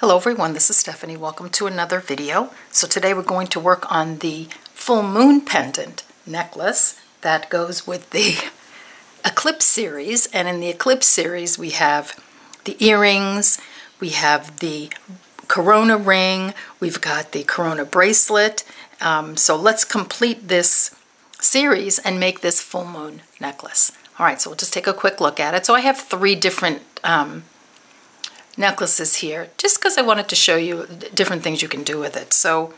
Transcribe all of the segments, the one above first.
Hello everyone, this is Stephanie. Welcome to another video. So today we're going to work on the full moon pendant necklace that goes with the Eclipse series. And in the Eclipse series we have the earrings, we have the Corona ring, we've got the Corona bracelet. So let's complete this series and make this full moon necklace. Alright, so we'll just take a quick look at it. So I have three different necklaces here, just because I wanted to show you different things you can do with it. So,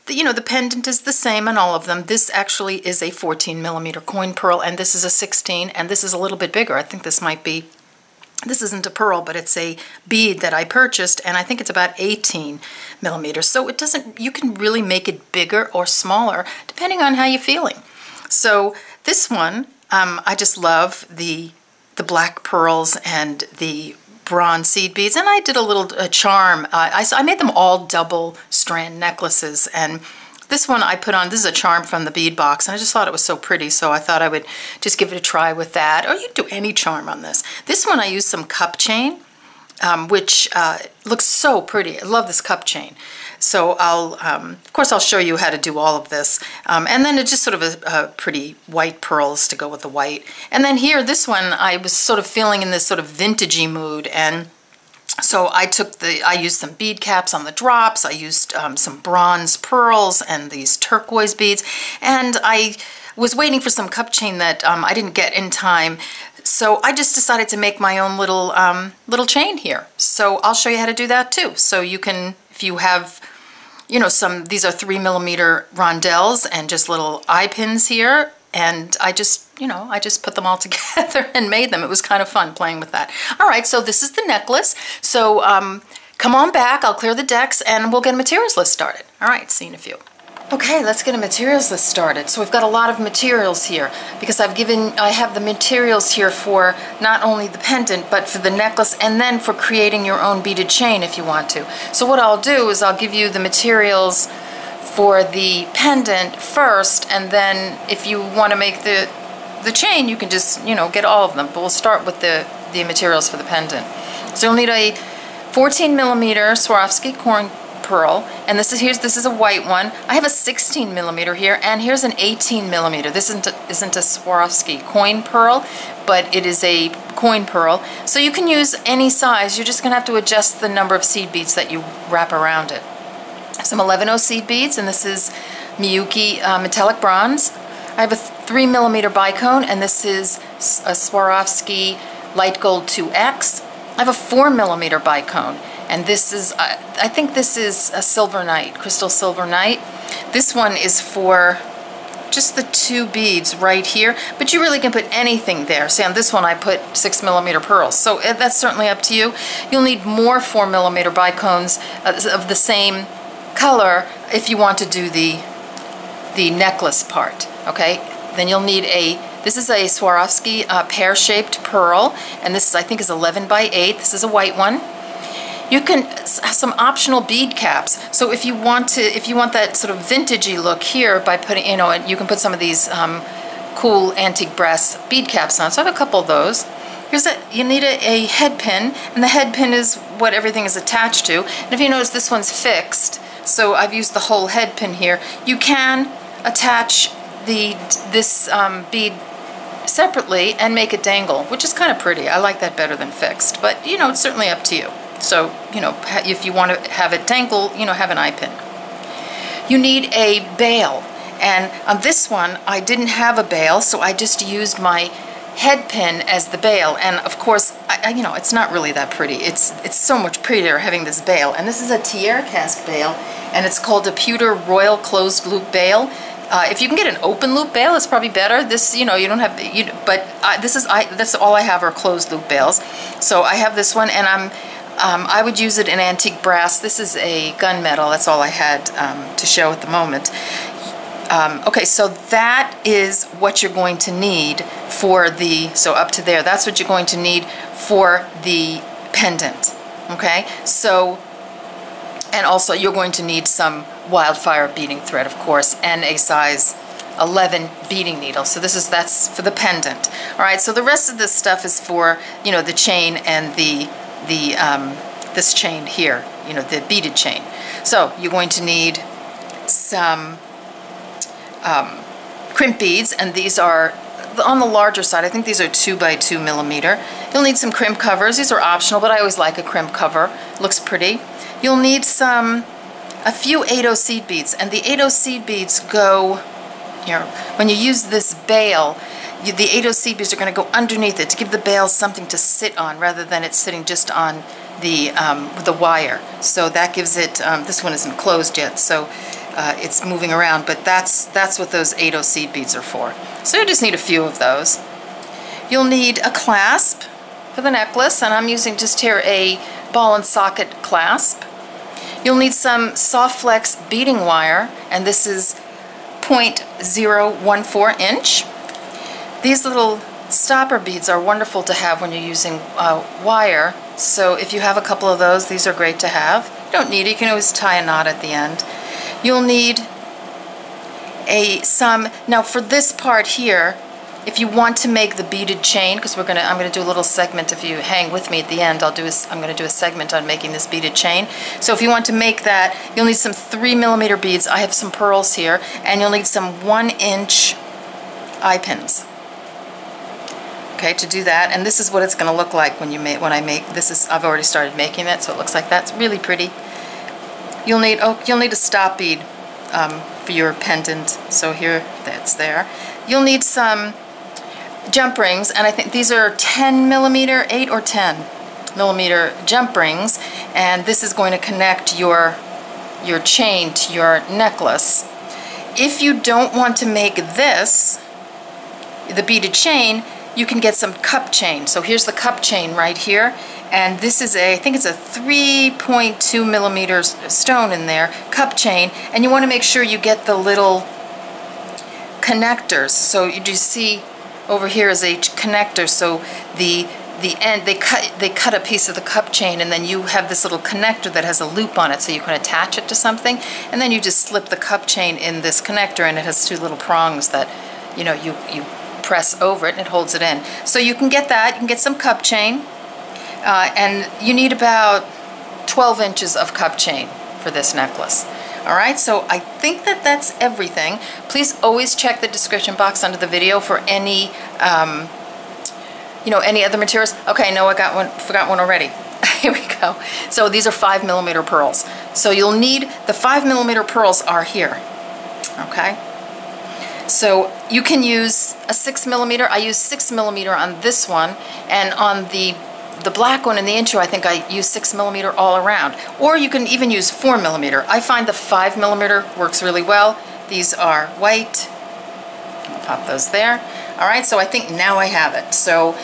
the pendant is the same on all of them. This actually is a 14mm coin pearl, and this is a 16, and this is a little bit bigger. I think this might be, this isn't a pearl, but it's a bead that I purchased, and I think it's about 18mm. So it doesn't, you can really make it bigger or smaller, depending on how you're feeling. So this one, I just love the black pearls and the bronze seed beads, and I did a little charm. I made them all double strand necklaces, and this one I put on, this is a charm from the bead box, and I just thought it was so pretty, so I thought I would just give it a try with that, or you do any charm on this. This one I used some cup chain, which looks so pretty. I love this cup chain. So of course I'll show you how to do all of this. And then it's just sort of a pretty white pearls to go with the white. And then here, this one, I was sort of feeling in this sort of vintagey mood, and so I used some bead caps on the drops, I used some bronze pearls and these turquoise beads, and I was waiting for some cup chain that I didn't get in time. So I just decided to make my own little chain here. So I'll show you how to do that too. So you can, if you have, these are 3mm rondelles and just little eye pins here. And I just put them all together and made them. It was kind of fun playing with that. All right, so this is the necklace. So come on back, I'll clear the decks and we'll get a materials list started. All right, see you in a few. Okay, let's get a materials list started. So we've got a lot of materials here because I have the materials here for not only the pendant but for the necklace, and then for creating your own beaded chain if you want to. So what I'll do is I'll give you the materials for the pendant first, and then if you want to make the chain, you can just, get all of them. But we'll start with the materials for the pendant. So you'll need a 14mm Swarovski Coin pearl, and this is a white one. I have a 16mm here, and here's an 18mm. This isn't a Swarovski coin pearl, but it is a coin pearl. So you can use any size. You're just gonna have to adjust the number of seed beads that you wrap around it. Some 11/0 seed beads, and this is Miyuki metallic bronze. I have a 3mm bicone, and this is a Swarovski light gold 2X. I have a 4mm bicone, and this is, I think this is a silver night, crystal silver night. This one is for just the two beads right here, but you really can put anything there. See, on this one I put 6mm pearls, so that's certainly up to you. You'll need more 4mm bicones of the same color if you want to do the necklace part, okay? Then you'll need this is a Swarovski pear-shaped pearl, and this I think is 11/8. This is a white one. You can have some optional bead caps. So if you want that sort of vintagey look here, by putting, you can put some of these cool antique brass bead caps on. So I have a couple of those. You need a head pin, and the head pin is what everything is attached to. And if you notice, this one's fixed, so I've used the whole head pin here. You can attach this bead separately and make it dangle, which is kind of pretty. I like that better than fixed, but it's certainly up to you. So, if you want to have it dangle, have an eye pin. You need a bail, and on this one I didn't have a bail, so I just used my head pin as the bail, and of course, it's not really that pretty. It's so much prettier having this bail, and this is a Tieracast bail, and it's called a Pewter Royal Closed Loop Bail. If you can get an open loop bail, it's probably better. This, you don't have, but that's all I have are closed loop bails. So I have this one, and I would use it in antique brass. This is a gunmetal. That's all I had to show at the moment. Okay, so that is what you're going to need for so up to there, that's what you're going to need for the pendant, okay? So, and also you're going to need some Wildfire beading thread, of course, and a size 11 beading needle. So that's for the pendant. All right, so the rest of this stuff is for, the chain and the this chain here, you know, the beaded chain. So you're going to need some crimp beads, and these are on the larger side. I think these are 2 by 2 millimeter. You'll need some crimp covers. These are optional, but I always like a crimp cover. Looks pretty. You'll need a few 8/0 seed beads, and the 8/0 seed beads go, you know, when you use this bail, the 8/0 seed beads are going to go underneath it to give the bail something to sit on rather than it sitting just on the wire. So that gives it, this one isn't closed yet, so it's moving around, but that's what those 8/0 seed beads are for. So you just need a few of those. You'll need a clasp for the necklace, and I'm using just here a ball and socket clasp. You'll need some SoftFlex beading wire, and this is 0.014 inch. These little stopper beads are wonderful to have when you're using wire, so if you have a couple of those, these are great to have. You don't need it, you can always tie a knot at the end. You'll need now for this part here, if you want to make the beaded chain, because I'm gonna do a little segment. If you hang with me at the end, I'm gonna do a segment on making this beaded chain. So if you want to make that, you'll need some 3 millimeter beads. I have some pearls here, and you'll need some 1-inch eye pins. Okay, to do that, and this is what it's gonna look like when I make this. I've already started making it, so it looks like that. It's really pretty. You'll need a stop bead for your pendant. So here, that's there. You'll need some jump rings, and I think these are 10 millimeter, 8 or 10 millimeter jump rings, and this is going to connect your chain to your necklace. If you don't want to make this, the beaded chain, you can get some cup chain. So here's the cup chain right here, and this is I think it's a 3.2 millimeter stone in there, cup chain, and you want to make sure you get the little connectors. So you just see over here is a connector, so the end, they cut a piece of the cup chain, and then you have this little connector that has a loop on it, so you can attach it to something, and then you just slip the cup chain in this connector, and it has 2 little prongs that, you know, you press over it and it holds it in. So you can get that. You can get some cup chain, and you need about 12 inches of cup chain for this necklace. All right, so I think that's everything. Please always check the description box under the video for any, you know, any other materials. Okay, no, I got one, forgot one already. Here we go. So these are 5 millimeter pearls. So you'll need, the 5 millimeter pearls are here, okay? So you can use a 6 millimeter. I use 6 millimeter on this one, and on the black one in the intro, I think I use 6 millimeter all around. Or you can even use 4 millimeter. I find the 5 millimeter works really well. These are white. I'll pop those there. All right, so I think now I have it. So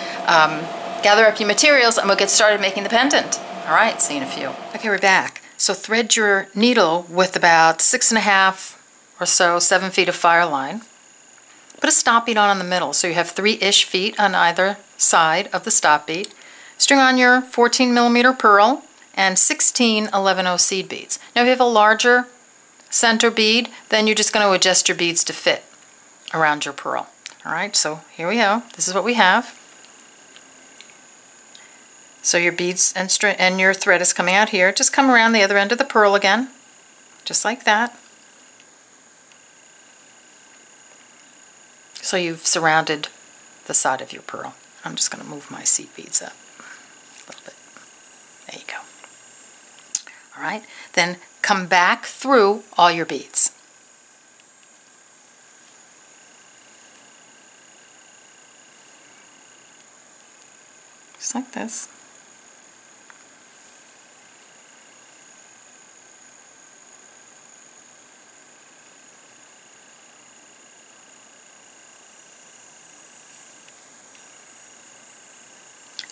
gather up your materials and we'll get started making the pendant. All right, see you in a few. Okay, we're back. So thread your needle with about 6.5 or so, 7 feet of fire line. Put a stop bead on in the middle, so you have 3-ish feet on either side of the stop bead. String on your 14 millimeter pearl and 16 11/0 seed beads. Now if you have a larger center bead, then you're just going to adjust your beads to fit around your pearl. All right, so here we go. This is what we have. So your beads and your thread is coming out here. Just come around the other end of the pearl again, just like that. So you've surrounded the side of your pearl. I'm just going to move my seed beads up a little bit. There you go. All right, then come back through all your beads. Just like this.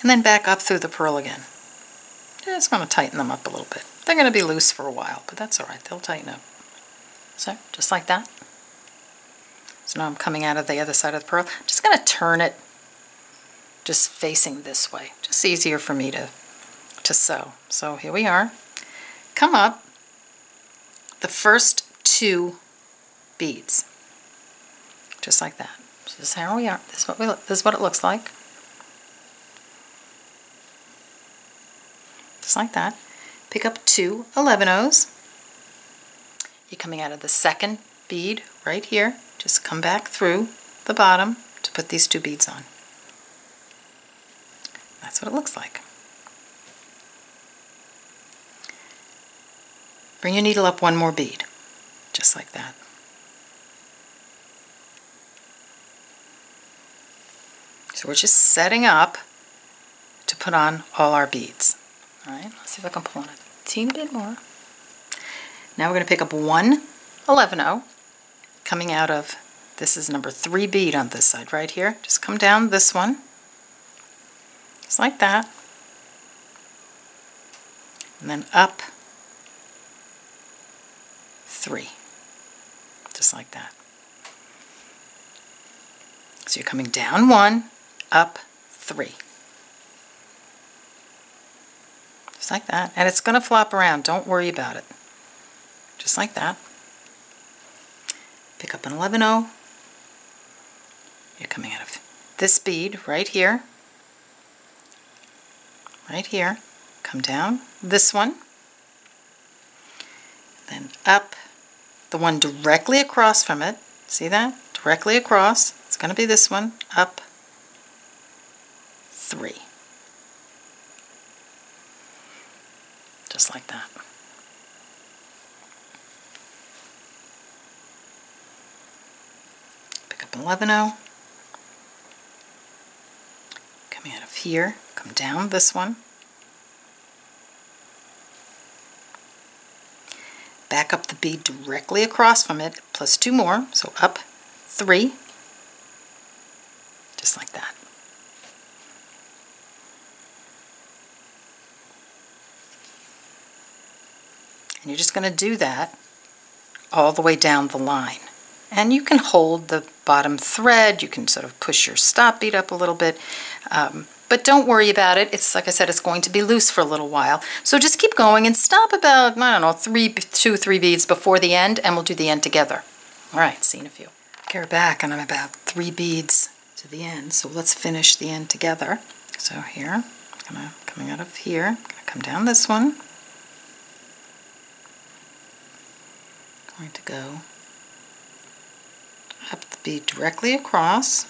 And then back up through the pearl again. Just going to tighten them up a little bit. They're going to be loose for a while, but that's all right. They'll tighten up. So, just like that. So now I'm coming out of the other side of the pearl. I'm just going to turn it just facing this way. Just easier for me to sew. So here we are. Come up the first 2 beads. Just like that. So this is how we are. This is what it looks like. Just like that. pick up 2 11-ohs. You're coming out of the second bead right here. Just come back through the bottom to put these 2 beads on. That's what it looks like. Bring your needle up 1 more bead, just like that. So we're just setting up to put on all our beads. All right, let's see if I can pull on a teeny bit more. Now we're going to pick up 1 11-oh coming out of, this is number 3 bead on this side right here. Just come down this one, just like that, and then up 3, just like that. So you're coming down 1, up 3. Just like that. And it's going to flop around. Don't worry about it. Just like that. Pick up an 11-oh. You're coming out of this bead right here. Right here. Come down this one. Then up the one directly across from it. See that? Directly across. It's going to be this one. Up 3. Just like that. Pick up an 11-oh. Coming out of here, come down this one. Back up the bead directly across from it, plus 2 more, so up 3. Just like that. And you're just going to do that all the way down the line. And you can hold the bottom thread, you can sort of push your stop bead up a little bit, but don't worry about it. It's like I said, it's going to be loose for a little while. So just keep going and stop about, I don't know, 2 3 beads before the end, and we'll do the end together. All right, see you in a few. Okay, we're back, and I'm about 3 beads to the end, so let's finish the end together. So here, coming out of here, I'm going to come down this one. Going to go up the bead directly across.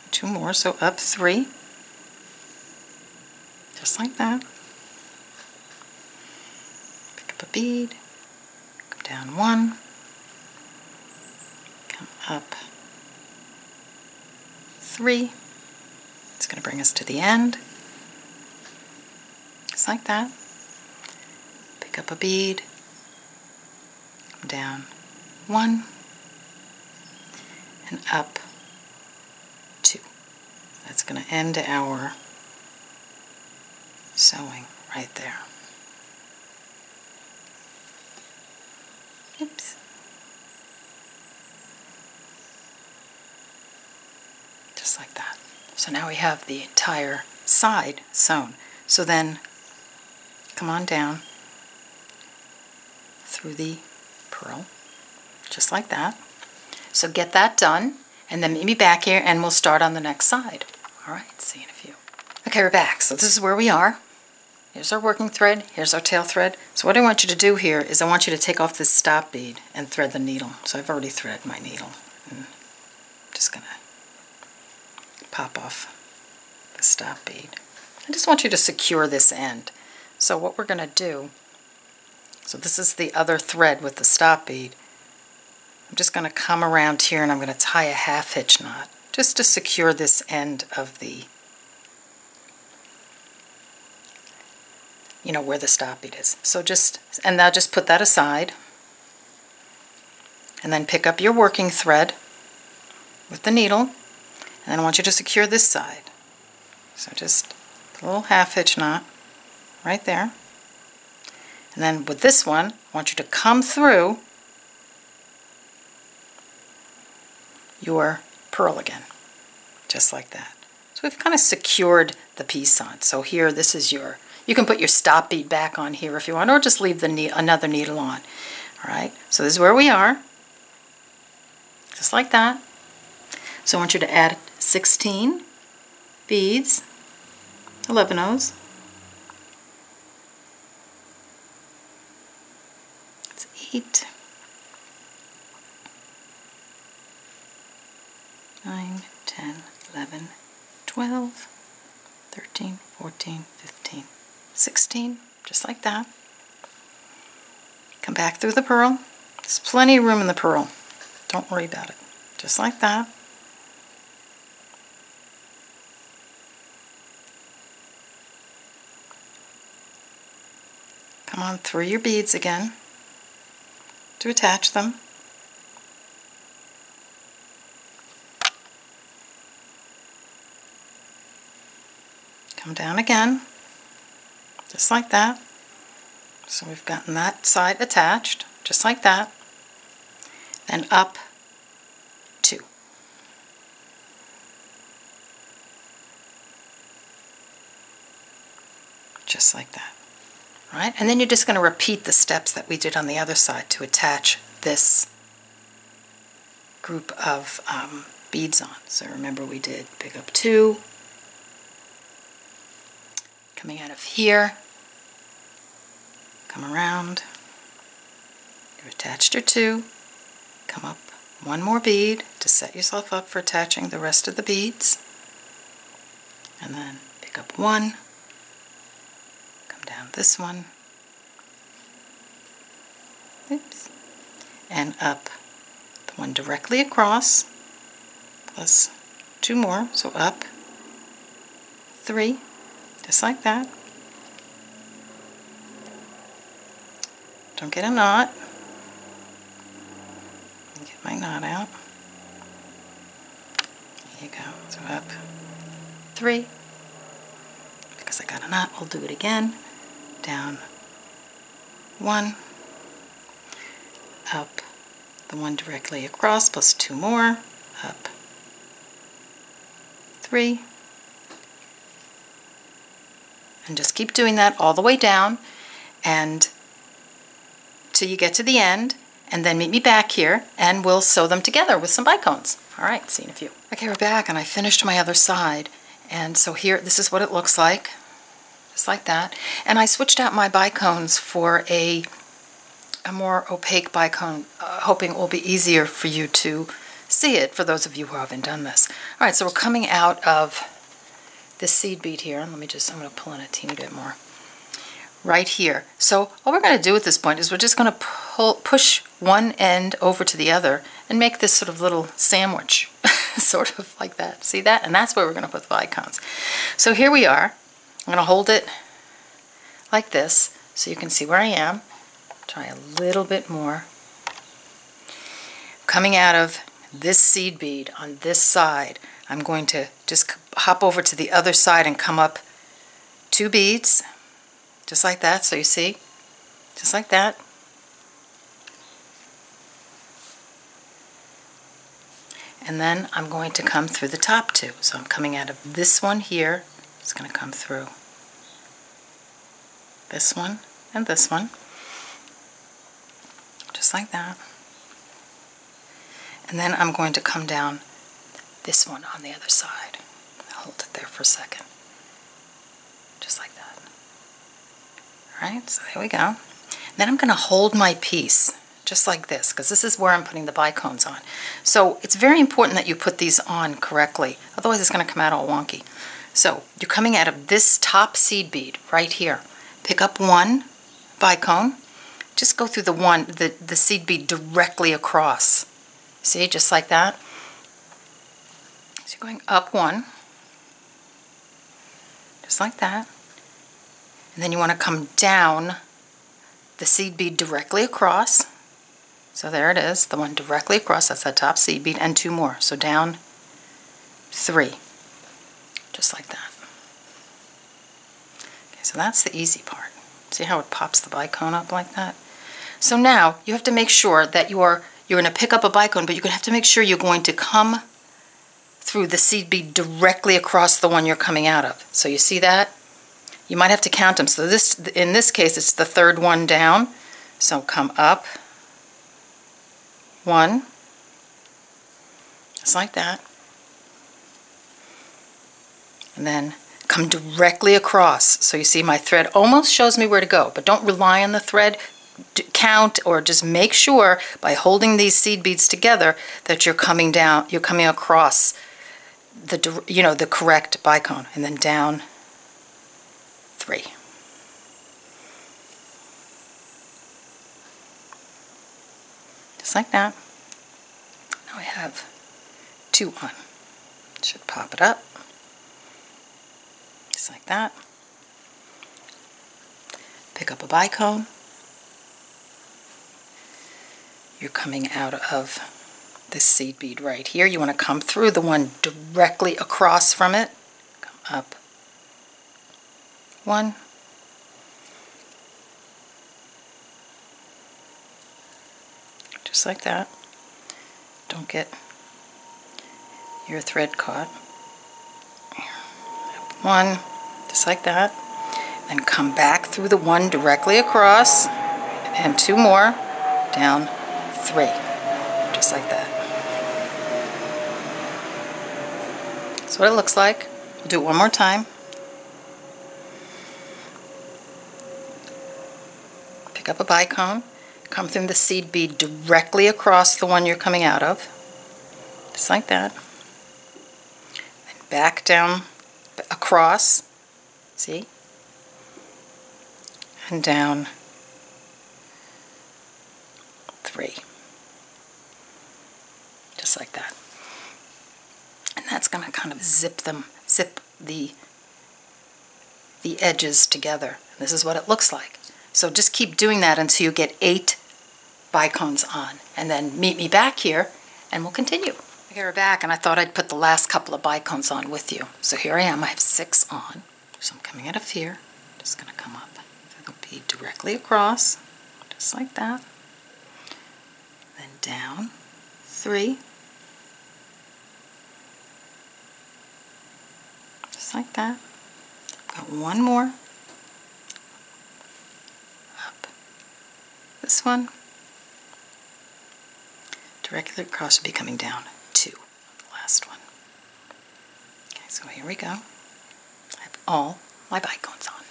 2 more, so up 3. Just like that. Pick up a bead, come down 1, come up 3. It's going to bring us to the end. Just like that. Pick up a bead, come down 1, and up 2. That's going to end our sewing right there. Oops. Just like that. So now we have the entire side sewn. So then come on down through the pearl, just like that. So get that done, and then meet me back here and we'll start on the next side. All right, see you in a few. Okay, we're back. So this is where we are. Here's our working thread, here's our tail thread. So what I want you to do here is I want you to take off this stop bead and thread the needle. So I've already threaded my needle. And I'm just gonna pop off the stop bead. I just want you to secure this end. So what we're gonna do, so this is the other thread with the stop bead. I'm just going to come around here and I'm going to tie a half hitch knot just to secure this end of the, you know, where the stop bead is. So and now just put that aside and then pick up your working thread with the needle, and then I want you to secure this side. So just put a little half hitch knot right there. And then with this one, I want you to come through your pearl again, just like that. So we've kind of secured the piece on. So here, this is your, you can put your stop bead back on here if you want, or just leave the another needle on. All right, so this is where we are, just like that. So I want you to add 16 beads, 11 O's, 8, 9, 10, 11, 12, 13, 14, 15, 16, just like that. Come back through the pearl. There's plenty of room in the pearl. Don't worry about it. Just like that. Come on through your beads again to attach them. Come down again, just like that. So we've gotten that side attached, just like that. Then up 2. Just like that. Right? And then you're just going to repeat the steps that we did on the other side to attach this group of beads on. So remember we did pick up 2, coming out of here, come around, you've attached your 2, come up 1 more bead to set yourself up for attaching the rest of the beads, and then pick up 1, come down this one, oops, and up the one directly across, plus 2 more, so up 3, just like that. Don't get a knot. Get my knot out. There you go. So up 3. Because I got a knot, we'll do it again. Down 1. Up the one directly across, plus 2 more. Up 3. And just keep doing that all the way down and till you get to the end, and then meet me back here and we'll sew them together with some bicones. Alright, see you in a few. Okay, we're back and I finished my other side, and so here, this is what it looks like, just like that. And I switched out my bicones for a more opaque bicone, hoping it will be easier for you to see it for those of you who haven't done this. Alright, so we're coming out of this seed bead here. Let me just, I'm going to pull in a teeny bit more. Right here. So all we're going to do at this point is we're just going to push one end over to the other and make this sort of little sandwich, sort of like that. See that? And that's where we're going to put the bicones. So here we are. I'm going to hold it like this so you can see where I am. Try a little bit more. Coming out of this seed bead on this side, I'm going to just hop over to the other side and come up 2 beads, just like that, so you see, just like that. And then I'm going to come through the top 2. So I'm coming out of this one here, it's going to come through this one and this one, just like that. And then I'm going to come down this one on the other side. I'll hold it there for a second. Just like that. Alright, so there we go. And then I'm going to hold my piece just like this, because this is where I'm putting the bicones on. So it's very important that you put these on correctly, otherwise it's going to come out all wonky. So you're coming out of this top seed bead right here. Pick up 1 bicone. Just go through the seed bead directly across. See, just like that. So you're going up 1, just like that. And then you want to come down the seed bead directly across. So there it is, the one directly across, that's that top seed bead, and 2 more. So down 3, just like that. Okay, so that's the easy part. See how it pops the bicone up like that? So now you have to make sure that you're going to pick up a bicone, but you're going to have to make sure you're going to come through the seed bead directly across the one you're coming out of. So you see that? You might have to count them. So this, in this case, it's the 3rd one down. So come up 1, just like that. And then come directly across. So you see my thread almost shows me where to go, but don't rely on the thread. count or just make sure by holding these seed beads together that you're coming down, you're coming across the, you know, the correct bicone, and then down 3. Just like that. Now I have 2 on. Should pop it up. Just like that. Pick up a bicone. You're coming out of this seed bead right here. You want to come through the one directly across from it. Come up 1. Just like that. Don't get your thread caught. 1, just like that. Then come back through the one directly across, and 2 more, down 3, just like that. That's what it looks like. We'll do it one more time. Pick up a bicone, come through the seed bead directly across the one you're coming out of, just like that. Then back down across, see, and down 3, just like that. And that's going to kind of zip the edges together. This is what it looks like. So just keep doing that until you get 8 bicones on, and then meet me back here and we'll continue. Okay, we're back, and I thought I'd put the last couple of bicones on with you. So here I am, I have 6 on. So I'm coming out of here, just going to come up through the bead directly across, just like that. Then down 3, just like that. Got 1 more. Up this one. Directly across should be coming down 2, the last one. Okay, so here we go. I have all my bicones on,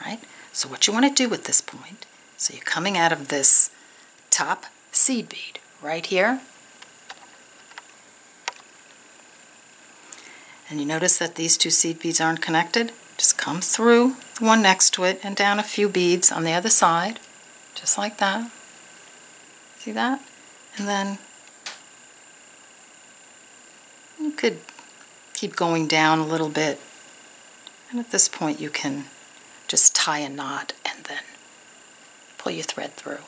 right? So what you want to do at this point, so you're coming out of this top seed bead right here, and you notice that these 2 seed beads aren't connected. Just come through the one next to it and down a few beads on the other side, just like that. See that? And then you could keep going down a little bit, and at this point you can just tie a knot and then pull your thread through,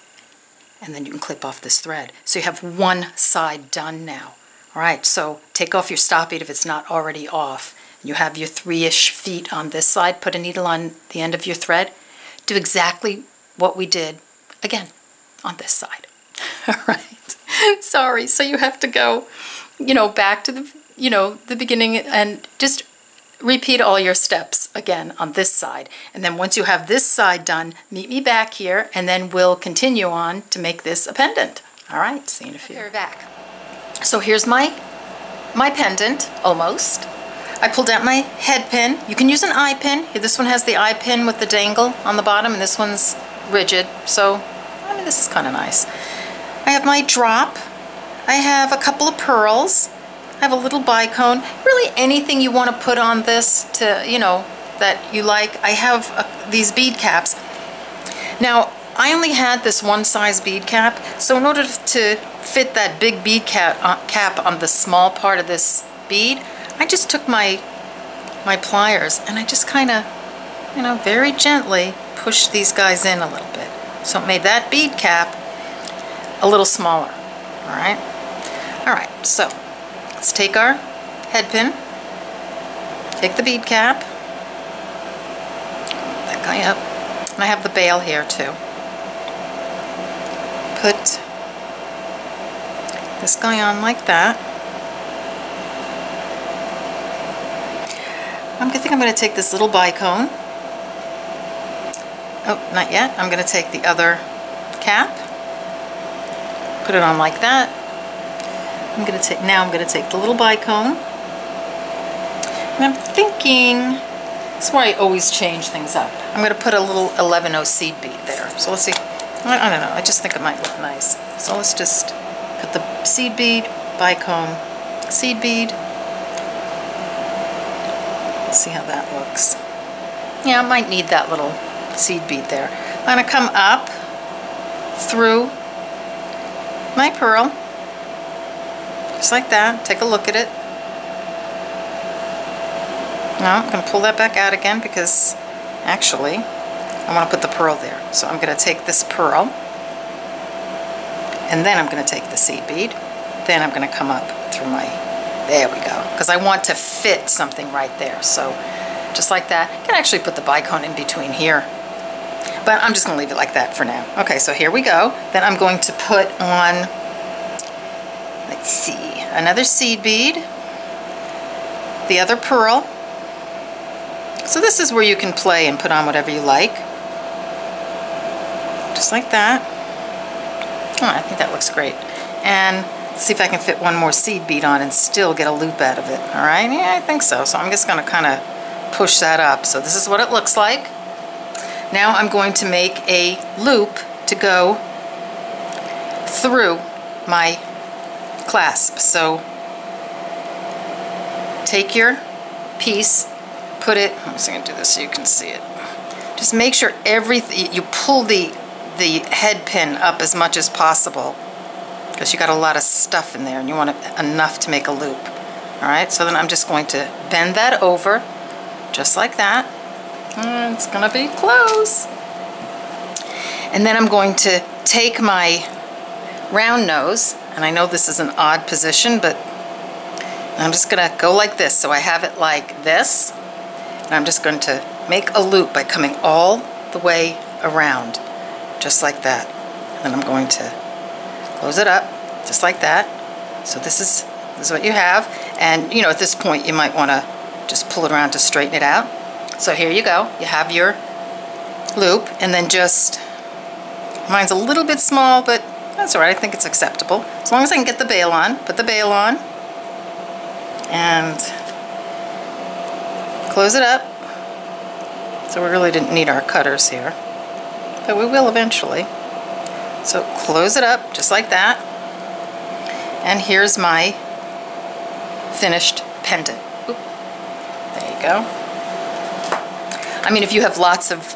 and then you can clip off this thread. So you have one side done now. Alright, so take off your stop bead if it's not already off. You have your 3-ish feet on this side. Put a needle on the end of your thread. Do exactly what we did again on this side. Alright. Sorry, so you have to go, you know, back to the, you know, the beginning and just repeat all your steps again on this side. And then once you have this side done, meet me back here, and then we'll continue on to make this a pendant. All right, see you in a few. We're back. So here's my pendant, almost. I pulled out my head pin. You can use an eye pin. This one has the eye pin with the dangle on the bottom, and this one's rigid. So, I mean, this is kind of nice. I have my drop. I have a couple of pearls. I have a little bicone. Really anything you want to put on this to, you know, that you like. I have these bead caps. Now, I only had this one size bead cap, so in order to fit that big bead cap on the small part of this bead, I just took my pliers and I just kind of, you know, very gently pushed these guys in a little bit. So it made that bead cap a little smaller. All right? All right, so let's take our head pin, take the bead cap, that guy up, and I have the bail here too. Put this guy on like that. I think I'm going to take this little bicone. Oh, not yet. I'm going to take the other cap, put it on like that. I'm going to take the little bicone, and I'm thinking, that's why I always change things up. I'm going to put a little 11-0 seed bead there. So let's see. I don't know, I just think it might look nice. So let's just put the seed bead, bicone, seed bead. See how that looks. Yeah, I might need that little seed bead there. I'm going to come up through my pearl, just like that. Take a look at it. Now I'm going to pull that back out again because actually I want to put the pearl there. So I'm going to take this pearl and then I'm going to take the seed bead. Then I'm going to come up through my, there we go, because I want to fit something right there. So just like that. You can actually put the bicone in between here, but I'm just going to leave it like that for now. Okay, so here we go. Then I'm going to put on, let's see, another seed bead, the other pearl. So this is where you can play and put on whatever you like. Just like that. Oh, I think that looks great. And let's see if I can fit one more seed bead on and still get a loop out of it. All right, yeah, I think so. So I'm just going to kind of push that up. So this is what it looks like. Now I'm going to make a loop to go through my clasp. So take your piece, put it, I'm just going to do this so you can see it. Just make sure everything, you pull the head pin up as much as possible because you got a lot of stuff in there and you want enough to make a loop. All right, so then I'm just going to bend that over just like that. And it's going to be close. And then I'm going to take my round nose, and I know this is an odd position, but I'm just going to go like this. So I have it like this, and I'm just going to make a loop by coming all the way around, just like that. And then I'm going to close it up, just like that. So this is what you have. And, you know, at this point, you might want to just pull it around to straighten it out. So here you go. You have your loop, and then just, mine's a little bit small, but that's all right. I think it's acceptable. As long as I can get the bail on, put the bail on, and close it up. So we really didn't need our cutters here, but we will eventually. So close it up just like that. And here's my finished pendant. Oop. There you go. I mean, if you have lots of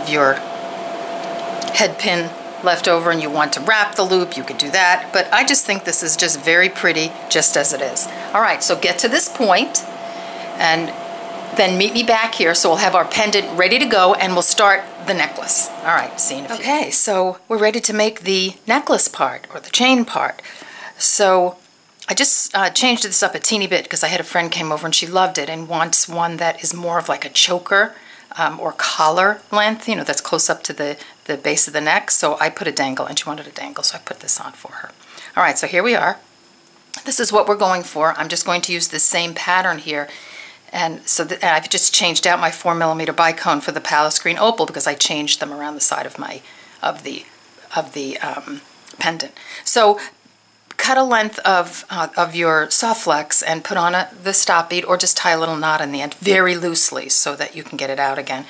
your head pin left over and you want to wrap the loop, you could do that. But I just think this is just very pretty just as it is. All right, so get to this point and then meet me back here. So we'll have our pendant ready to go and we'll start the necklace. All right, see you in a few. Okay, so we're ready to make the necklace part or the chain part. So I just changed this up a teeny bit because I had a friend came over and she loved it and wants one that is more of like a choker or collar length, you know, that's close up to the base of the neck. So I put a dangle and she wanted a dangle, so I put this on for her. All right, so here we are. This is what we're going for. I'm just going to use the same pattern here. And so I've just changed out my 4mm bicone for the Palace Green Opal because I changed them around the side of the pendant. So cut a length of your SoftFlex and put on the stop bead, or just tie a little knot in the end very loosely so that you can get it out again.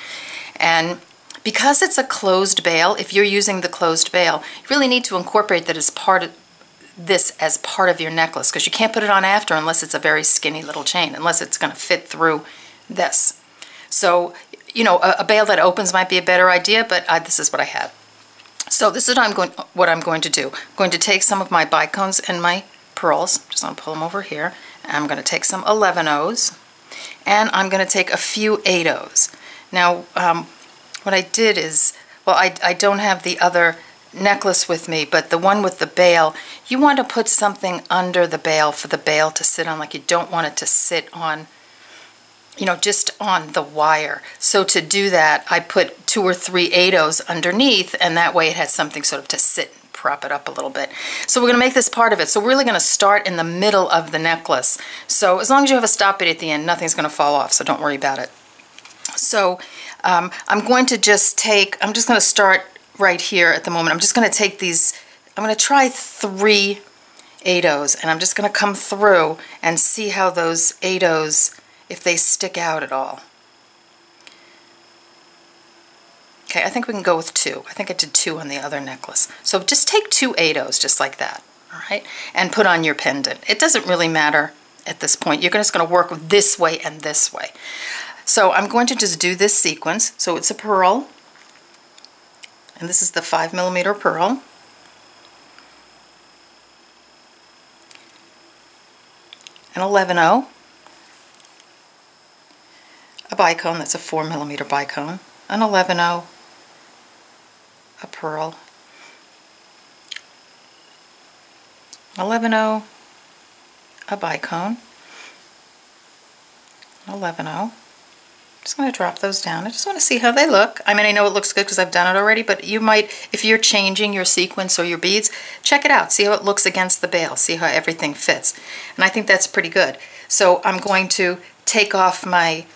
And because it's a closed bail, if you're using the closed bail, you really need to incorporate that as part of your necklace, because you can't put it on after unless it's a very skinny little chain, unless it's going to fit through this. So, you know, a bail that opens might be a better idea, but this is what I had. So this is what I'm going to do. I'm going to take some of my bicones and my pearls, just going to pull them over here, and I'm going to take some 11/0s, and I'm going to take a few 8/0s. Now, what I did is, well, I don't have the other necklace with me, but the one with the bail, you want to put something under the bail for the bail to sit on, like you don't want it to sit on, you know, just on the wire. So to do that, I put 2 or 3 8/0s underneath, and that way it has something sort of to sit and prop it up a little bit. So we're going to make this part of it. So we're really going to start in the middle of the necklace. So as long as you have a stop bead at the end, nothing's going to fall off, so don't worry about it. So I'm going to just I'm just going to start right here at the moment. I'm just going to take these, I'm going to try 3 8/0s, and I'm just going to come through and see how those 8/0s, if they stick out at all. Okay, Okay, I think we can go with 2. I think I did 2 on the other necklace. So just take 2 8-ohs just like that, all right? And put on your pendant. It doesn't really matter at this point. You're just going to work this way and this way. So I'm going to just do this sequence. So it's a pearl, and this is the 5mm pearl. An 11-0. A bicone, that's a 4mm bicone. An 11-0. A pearl. 11-0. A bicone. 11-0. Just going to drop those down. I just want to see how they look. I mean, I know it looks good because I've done it already, but you might, if you're changing your sequence or your beads, check it out. See how it looks against the bail. See how everything fits. And I think that's pretty good. So I'm going to take off my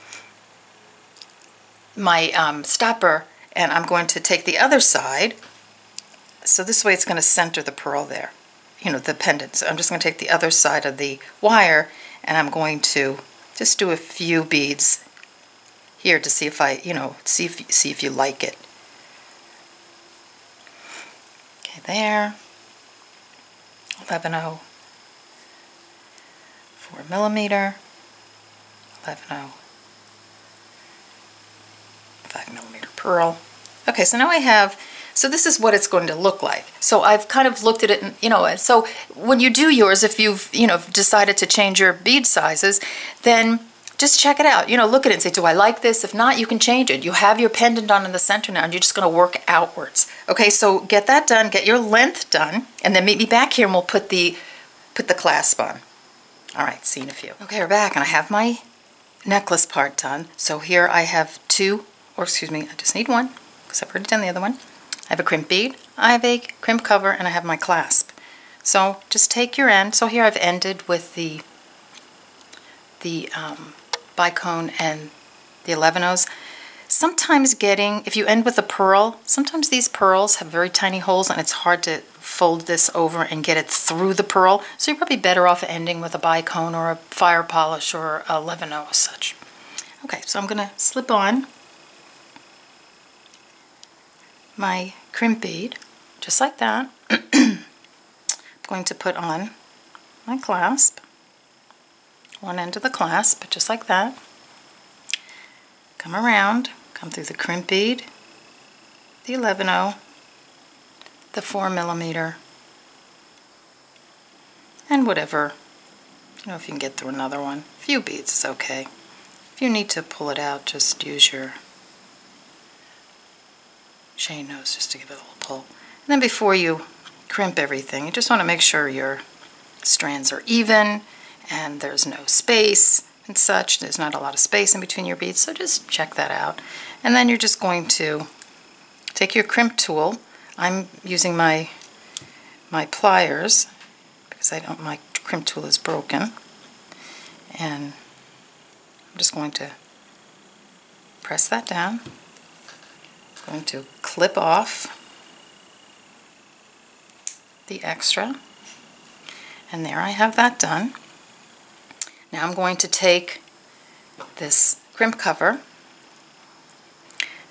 stopper, and I'm going to take the other side. So this way it's going to center the pearl there, you know, the pendant. So I'm just going to take the other side of the wire, and I'm going to just do a few beads here to see if I, you know, see if you like it. Okay, there. 11-0. 4mm. 11-0. 5mm pearl. Okay, so now I have, so this is what it's going to look like. So I've kind of looked at it, and, you know, so when you do yours, if you've, you know, decided to change your bead sizes, then just check it out. You know, look at it and say, do I like this? If not, you can change it. You have your pendant on in the center now, and you're just going to work outwards. Okay, so get that done, get your length done, and then meet me back here and we'll put the clasp on. All right, see you in a few. Okay, we're back, and I have my necklace part done. So here I have 2, or excuse me, I just need 1, because I've already done the other one. I have a crimp bead, I have a crimp cover, and I have my clasp. So just take your end. So here I've ended with the bicone and the 11-ohs. Sometimes if you end with a pearl, sometimes these pearls have very tiny holes, and it's hard to fold this over and get it through the pearl. So you're probably better off ending with a bicone or a fire polish or a 11-0 as such. Okay, so I'm going to slip on my crimp bead, just like that. I'm going to put on my clasp, one end of the clasp, just like that. Come around, come through the crimp bead, the 11-0, the 4mm, and whatever, you know, if you can get through another one. A few beads is okay. If you need to pull it out, just use your chain nose just to give it a little pull. And then before you crimp everything, you just want to make sure your strands are even and there's no space and such. There's not a lot of space in between your beads, so just check that out. And then you're just going to take your crimp tool. I'm using my pliers because my crimp tool is broken, and I'm just going to press that down. I'm going to clip off the extra, and there I have that done. Now I'm going to take this crimp cover,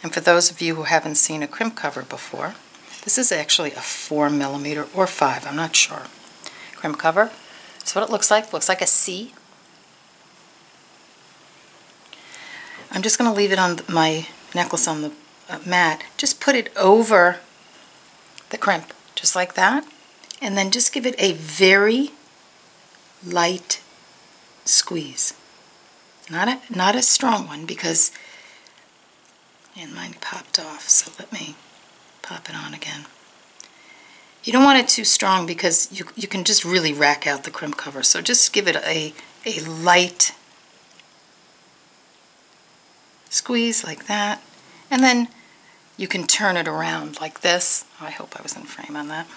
and for those of you who haven't seen a crimp cover before, this is actually a 4mm or 5, I'm not sure. Crimp cover. That's what it looks like. It looks like a C. I'm just going to leave it on my necklace on the mat. Just put it over the crimp, just like that, and then just give it a very light squeeze. Not a strong one, because and mine popped off, so let me pop it on again. You don't want it too strong because you can just really rack out the crimp cover, so just give it a light squeeze like that, and then you can turn it around like this. Oh, I hope I was in frame on that.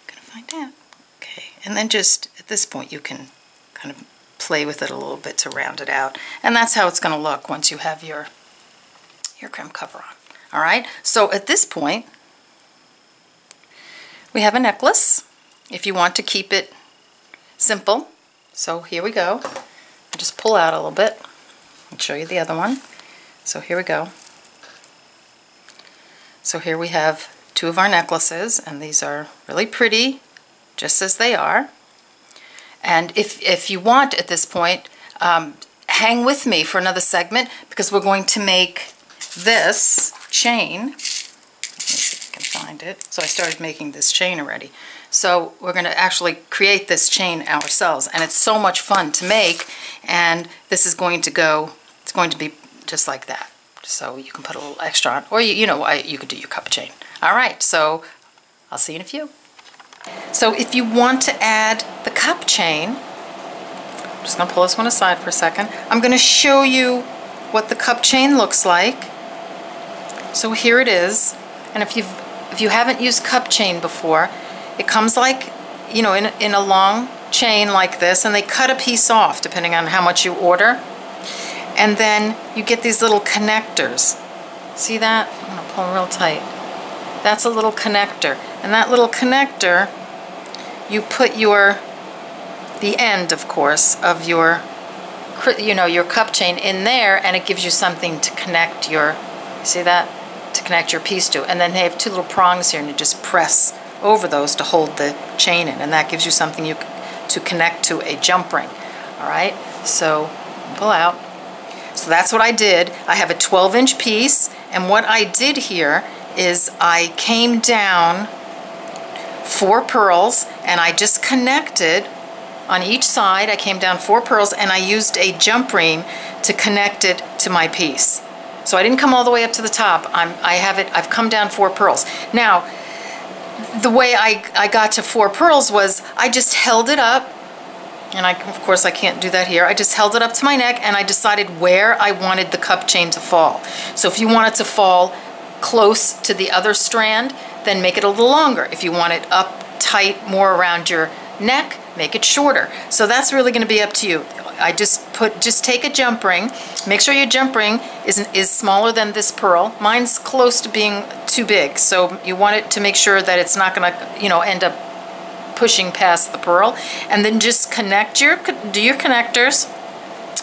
Gonna find out. Okay, and then just at this point you can kind of play with it a little bit to round it out, and that's how it's going to look once you have your crimp cover on. All right, so at this point we have a necklace. If you want to keep it simple, so here we go. I'll just pull out a little bit and show you the other one. So here we go. So here we have two of our necklaces, and these are really pretty, just as they are. And if you want at this point, hang with me for another segment, because we're going to make this chain. Let me see if I can find it. So I started making this chain already. So we're going to actually create this chain ourselves, and it's so much fun to make. And this is going to go, it's going to be just like that. So you can put a little extra on, or you know, you could do your cup chain. All right, so I'll see you in a few. So if you want to add the cup chain, I'm just going to pull this one aside for a second. I'm going to show you what the cup chain looks like. So here it is, and if you haven't used cup chain before, it comes like, you know, in a long chain like this, and they cut a piece off depending on how much you order. And then you get these little connectors. See that? I'm going to pull them real tight. That's a little connector. And that little connector, you put the end, of course, of your, you know, your cup chain in there, and it gives you something to connect your, see that? To connect your piece to. And then they have two little prongs here, and you just press over those to hold the chain in, and that gives you something to connect to a jump ring. All right, so pull out. So that's what I did. I have a 12-inch piece, and what I did here is I came down 4 pearls, and I just connected on each side. I came down 4 pearls, and I used a jump ring to connect it to my piece. So I didn't come all the way up to the top. I've come down 4 pearls. Now, the way I got to 4 pearls was I just held it up, and of course I can't do that here. I just held it up to my neck, and I decided where I wanted the cup chain to fall. So if you want it to fall close to the other strand, then make it a little longer. If you want it up tight, more around your neck, make it shorter. So that's really going to be up to you. I just take a jump ring. Make sure your jump ring is smaller than this pearl. Mine's close to being too big, so you want it to make sure that it's not going to, you know, end up pushing past the pearl. And then just do your connectors,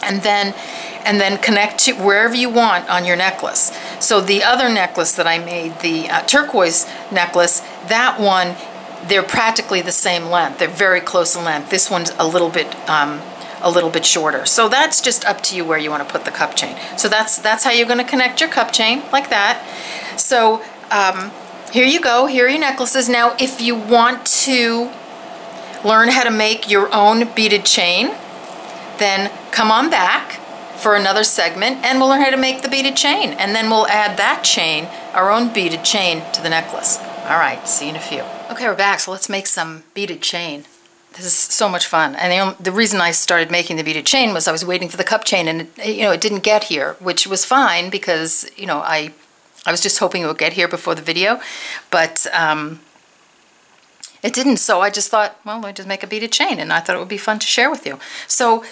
and then connect to wherever you want on your necklace. So the other necklace that I made, the turquoise necklace, that one, they're practically the same length. They're very close in length. This one's a little bit shorter. So that's just up to you where you want to put the cup chain. So that's how you're going to connect your cup chain, like that. So here you go. Here are your necklaces. Now, if you want to learn how to make your own beaded chain, then come on back for another segment, and we'll learn how to make the beaded chain, and then we'll add that chain, our own beaded chain, to the necklace. All right, see you in a few. Okay, we're back, so let's make some beaded chain. This is so much fun, and the reason I started making the beaded chain was I was waiting for the cup chain, and it didn't get here, which was fine because I was just hoping it would get here before the video, but it didn't. So I just thought, well, I'd just make a beaded chain, and I thought it would be fun to share with you. So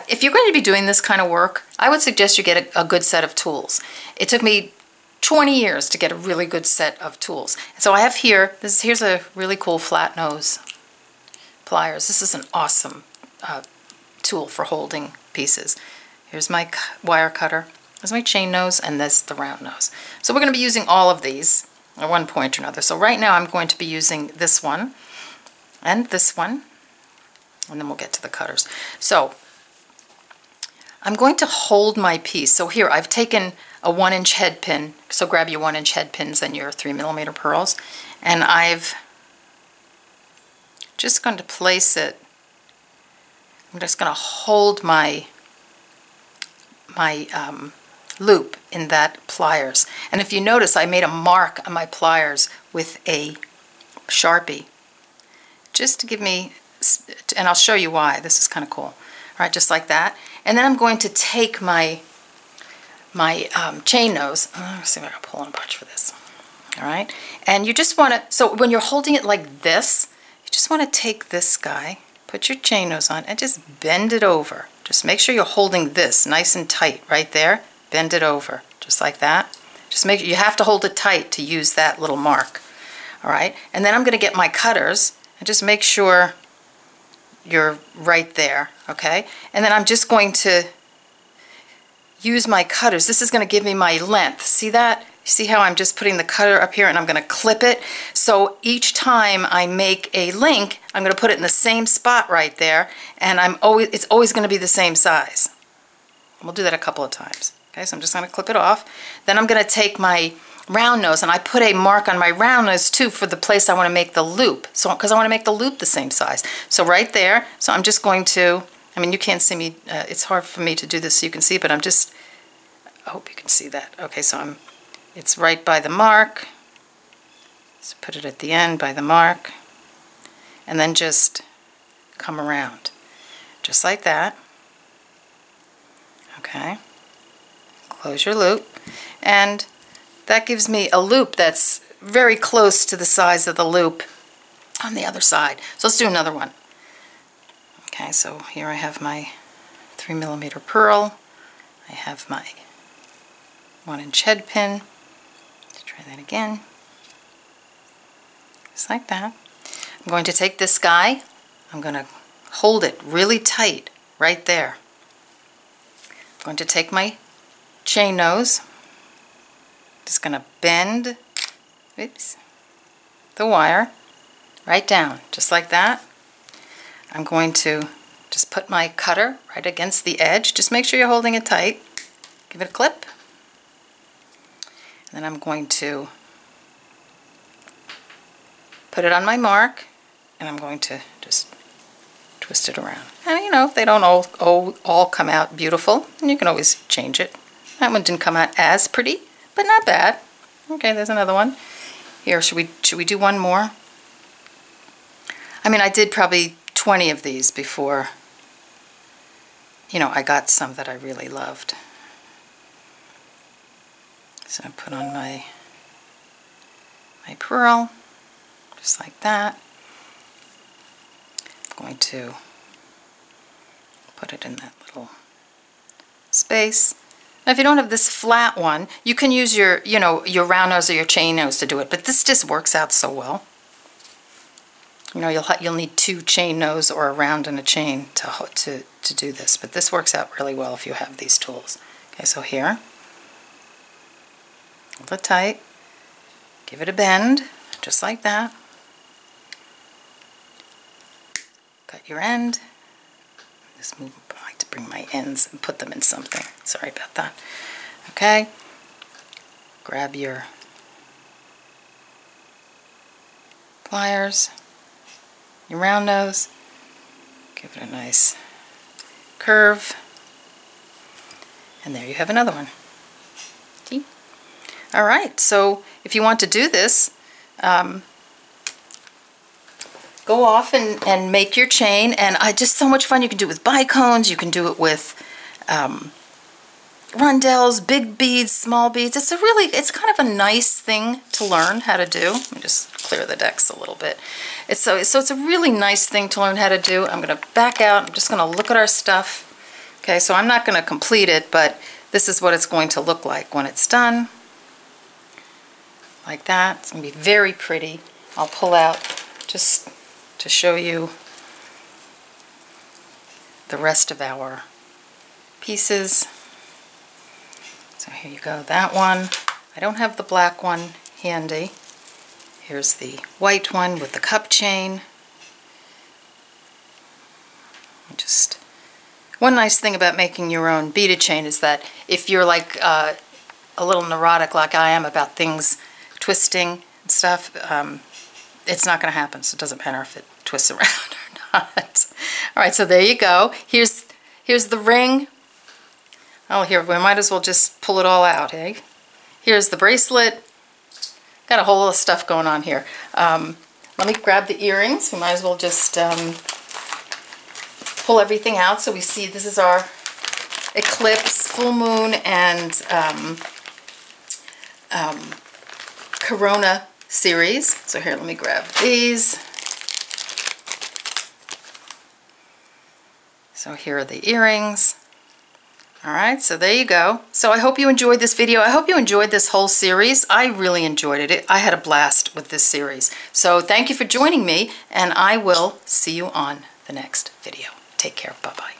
if you're going to be doing this kind of work, I would suggest you get a good set of tools. It took me 20 years to get a really good set of tools. So I have here's a really cool flat nose pliers. This is an awesome tool for holding pieces. Here's my wire cutter. There's my chain nose, and this the round nose. So we're going to be using all of these at one point or another. So right now I'm going to be using this one and this one, and then we'll get to the cutters. So I'm going to hold my piece. So here I've taken a 1-inch head pin. So grab your 1-inch head pins and your 3mm pearls, and I've just going to place it. I'm just going to hold my loop in that pliers. And if you notice, I made a mark on my pliers with a Sharpie, just to give me, and I'll show you why. This is kind of cool. All right, just like that. And then I'm going to take my chain nose. Let's see if I can pull on a bunch for this. All right, and you just want to, so when you're holding it like this, you just want to take this guy, put your chain nose on, and just bend it over. Just make sure you're holding this nice and tight right there. Bend it over, just like that. Just make sure you have to hold it tight to use that little mark. All right, and then I'm going to get my cutters and just make sure you're right there, okay? And then I'm just going to use my cutters. This is going to give me my length. See that? see how I'm just putting the cutter up here and I'm going to clip it? So each time I make a link, I'm going to put it in the same spot right there, and it's always going to be the same size. We'll do that a couple of times. Okay, so I'm just going to clip it off. Then I'm going to take my round nose, and I put a mark on my round nose too for the place I want to make the loop. So because I want to make the loop the same size. So right there, so I'm just going to, I mean, you can't see me, it's hard for me to do this so you can see, but I hope you can see that. Okay, so it's right by the mark. So put it at the end by the mark, and then just come around, just like that. Okay, close your loop, and that gives me a loop that's very close to the size of the loop on the other side. So let's do another one. Okay, so here I have my 3mm pearl. I have my 1-inch head pin. Let's try that again. Just like that. I'm going to take this guy. I'm going to hold it really tight right there. I'm going to take my chain nose. Just going to bend, the wire right down, just like that. I'm going to just put my cutter right against the edge. Just make sure you're holding it tight. Give it a clip. And then I'm going to put it on my mark, and I'm going to just twist it around. And you know, if they don't all come out beautiful, then you can always change it. That one didn't come out as pretty, but not bad. Okay, there's another one. Here, should we do one more? I mean, I did probably 20 of these before, you know, I got some that I really loved. So I put on my pearl, just like that. I'm going to put it in that little space. Now, if you don't have this flat one, you can use your, you know, your round nose or your chain nose to do it, but this just works out so well. You know, you'll need 2 chain nose or a round and a chain to do this, but this works out really well if you have these tools. Okay, so here, hold it tight, give it a bend, just like that. Cut your end. Just move. I like to bring my ends and put them in something. Sorry about that. Okay. Grab your pliers, your round nose, give it a nice curve, and there you have another one. See? All right, so if you want to do this, go off and make your chain, and just so much fun. You can do it with bicones, you can do it with rondelles, big beads, small beads. It's kind of a nice thing to learn how to do. Let me just clear the decks a little bit. So it's a really nice thing to learn how to do. I'm going to back out. I'm just going to look at our stuff. Okay, so I'm not going to complete it, but this is what it's going to look like when it's done. Like that. It's going to be very pretty. I'll pull out just to show you the rest of our pieces. So here you go, that one. I don't have the black one handy. Here's the white one with the cup chain. Just one nice thing about making your own beaded chain is that if you're like a little neurotic like I am about things twisting and stuff, it's not going to happen, so it doesn't matter if it twists around or not. All right, so there you go. Here's the ring. Oh, here, we might as well just pull it all out, eh? Here's the bracelet. Got a whole lot of stuff going on here. Let me grab the earrings. We might as well just pull everything out so we see this is our eclipse, full moon, and Corona series. So here, let me grab these. So here are the earrings. All right, so there you go. So I hope you enjoyed this video. I hope you enjoyed this whole series. I really enjoyed it. I had a blast with this series. So thank you for joining me, and I will see you on the next video. Take care. Bye-bye.